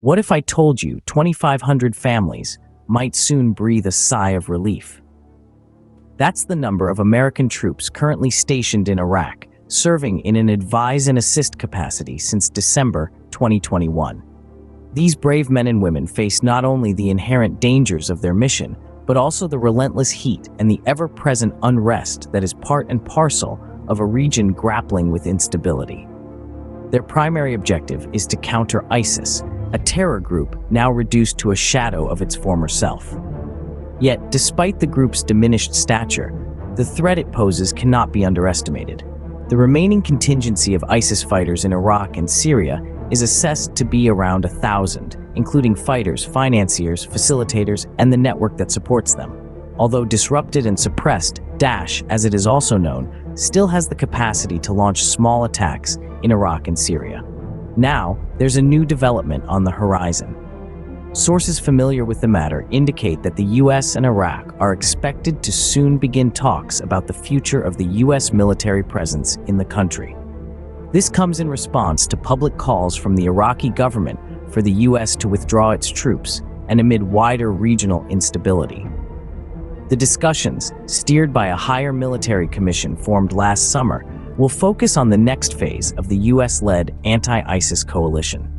What if I told you 2,500 families might soon breathe a sigh of relief? That's the number of American troops currently stationed in Iraq, serving in an advise and assist capacity since December 2021. These brave men and women face not only the inherent dangers of their mission, but also the relentless heat and the ever-present unrest that is part and parcel of a region grappling with instability. Their primary objective is to counter ISIS, a terror group now reduced to a shadow of its former self. Yet, despite the group's diminished stature, the threat it poses cannot be underestimated. The remaining contingency of ISIS fighters in Iraq and Syria is assessed to be around 1,000, including fighters, financiers, facilitators, and the network that supports them. Although disrupted and suppressed, Daesh, as it is also known, still has the capacity to launch small attacks in Iraq and Syria. Now, there's a new development on the horizon. Sources familiar with the matter indicate that the US and Iraq are expected to soon begin talks about the future of the US military presence in the country. This comes in response to public calls from the Iraqi government for the US to withdraw its troops and amid wider regional instability. The discussions, steered by a higher military commission formed last summer, will focus on the next phase of the US-led anti-ISIS coalition.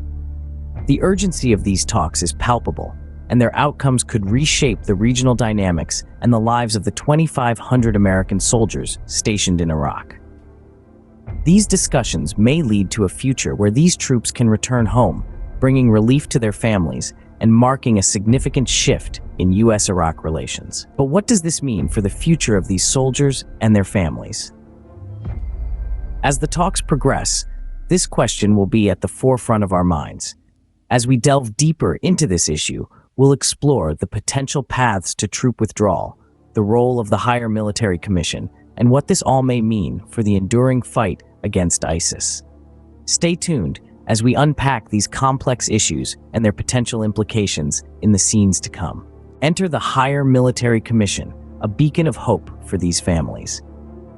The urgency of these talks is palpable, and their outcomes could reshape the regional dynamics and the lives of the 2,500 American soldiers stationed in Iraq. These discussions may lead to a future where these troops can return home, bringing relief to their families and marking a significant shift in US-Iraq relations. But what does this mean for the future of these soldiers and their families? As the talks progress, this question will be at the forefront of our minds. As we delve deeper into this issue, we'll explore the potential paths to troop withdrawal, the role of the higher military commission, and what this all may mean for the enduring fight against ISIS. Stay tuned as we unpack these complex issues and their potential implications in the scenes to come. Enter the higher military commission, a beacon of hope for these families.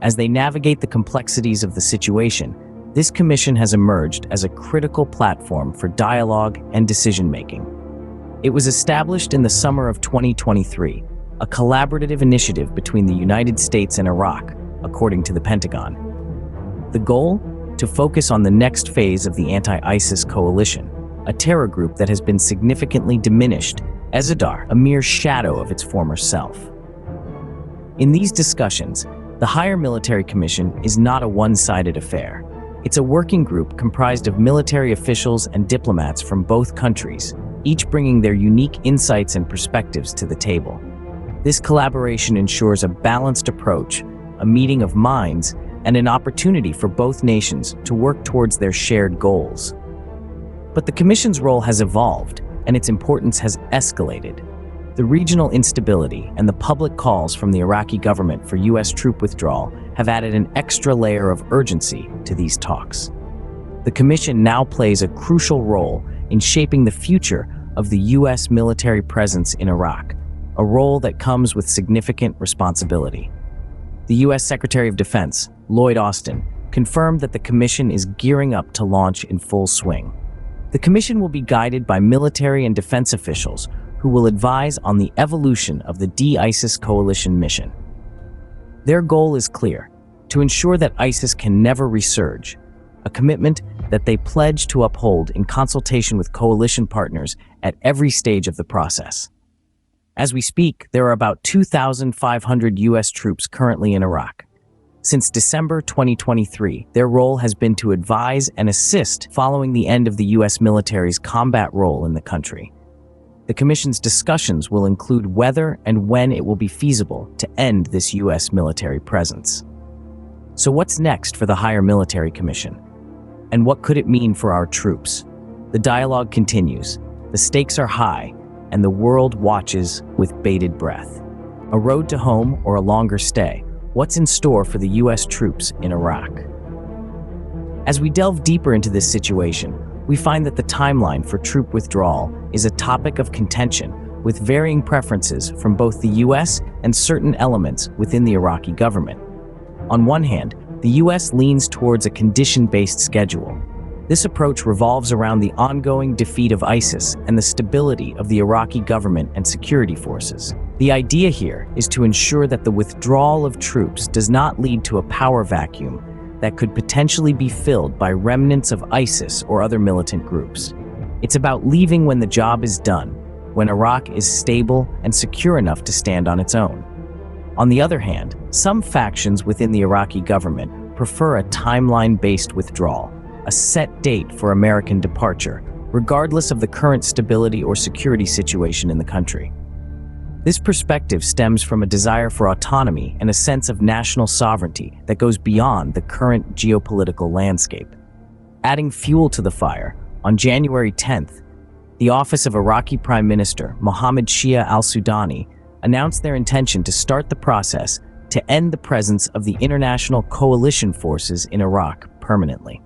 As they navigate the complexities of the situation, this commission has emerged as a critical platform for dialogue and decision-making. It was established in the summer of 2023, a collaborative initiative between the United States and Iraq, according to the Pentagon. The goal? To focus on the next phase of the anti-ISIS coalition, a terror group that has been significantly diminished, a mere shadow of its former self. In these discussions, the higher military commission is not a one-sided affair. It's a working group comprised of military officials and diplomats from both countries, each bringing their unique insights and perspectives to the table. This collaboration ensures a balanced approach, a meeting of minds, and an opportunity for both nations to work towards their shared goals. But the Commission's role has evolved, and its importance has escalated. The regional instability and the public calls from the Iraqi government for US troop withdrawal have added an extra layer of urgency to these talks. The Commission now plays a crucial role in shaping the future of the US military presence in Iraq, a role that comes with significant responsibility. The US Secretary of Defense, Lloyd Austin, confirmed that the Commission is gearing up to launch in full swing. The Commission will be guided by military and defense officials who will advise on the evolution of the de-ISIS coalition mission. Their goal is clear: to ensure that ISIS can never resurge, a commitment that they pledge to uphold in consultation with coalition partners at every stage of the process. As we speak, there are about 2,500 US troops currently in Iraq. Since December 2023, their role has been to advise and assist following the end of the US military's combat role in the country. The Commission's discussions will include whether and when it will be feasible to end this US military presence. So what's next for the Higher Military Commission? And what could it mean for our troops? The dialogue continues, the stakes are high, and the world watches with bated breath. A road to home or a longer stay? What's in store for the US troops in Iraq? As we delve deeper into this situation, we find that the timeline for troop withdrawal is a topic of contention, with varying preferences from both the US and certain elements within the Iraqi government. On one hand, the US leans towards a condition-based schedule. This approach revolves around the ongoing defeat of ISIS and the stability of the Iraqi government and security forces. The idea here is to ensure that the withdrawal of troops does not lead to a power vacuum that could potentially be filled by remnants of ISIS or other militant groups. It's about leaving when the job is done, when Iraq is stable and secure enough to stand on its own. On the other hand, some factions within the Iraqi government prefer a timeline-based withdrawal, a set date for American departure, regardless of the current stability or security situation in the country. This perspective stems from a desire for autonomy and a sense of national sovereignty that goes beyond the current geopolitical landscape. Adding fuel to the fire, on January 10th, the office of Iraqi Prime Minister Mohammed Shia al-Sudani announced their intention to start the process to end the presence of the international coalition forces in Iraq permanently.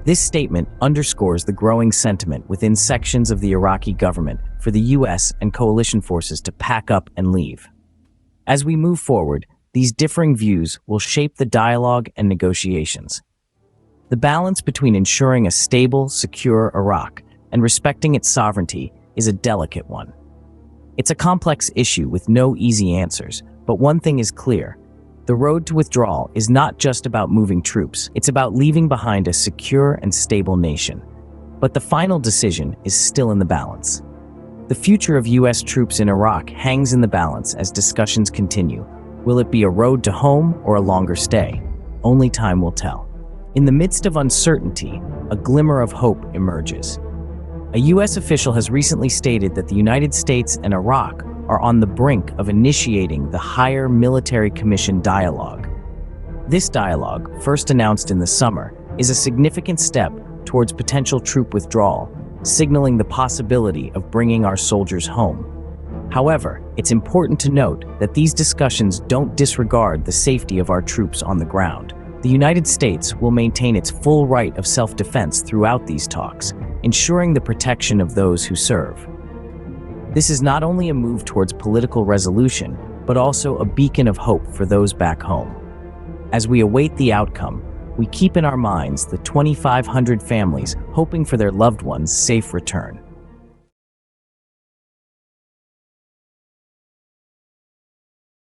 This statement underscores the growing sentiment within sections of the Iraqi government for the US and coalition forces to pack up and leave. As we move forward, these differing views will shape the dialogue and negotiations. The balance between ensuring a stable, secure Iraq and respecting its sovereignty is a delicate one. It's a complex issue with no easy answers, but one thing is clear. The road to withdrawal is not just about moving troops, it's about leaving behind a secure and stable nation. But the final decision is still in the balance. The future of US troops in Iraq hangs in the balance as discussions continue. Will it be a road to home or a longer stay? Only time will tell. In the midst of uncertainty, a glimmer of hope emerges. A US official has recently stated that the United States and Iraq are on the brink of initiating the Higher Military Commission dialogue. This dialogue, first announced in the summer, is a significant step towards potential troop withdrawal, signaling the possibility of bringing our soldiers home. However, it's important to note that these discussions don't disregard the safety of our troops on the ground. The United States will maintain its full right of self-defense throughout these talks, ensuring the protection of those who serve. This is not only a move towards political resolution, but also a beacon of hope for those back home. As we await the outcome, we keep in our minds the 2,500 families hoping for their loved ones' safe return.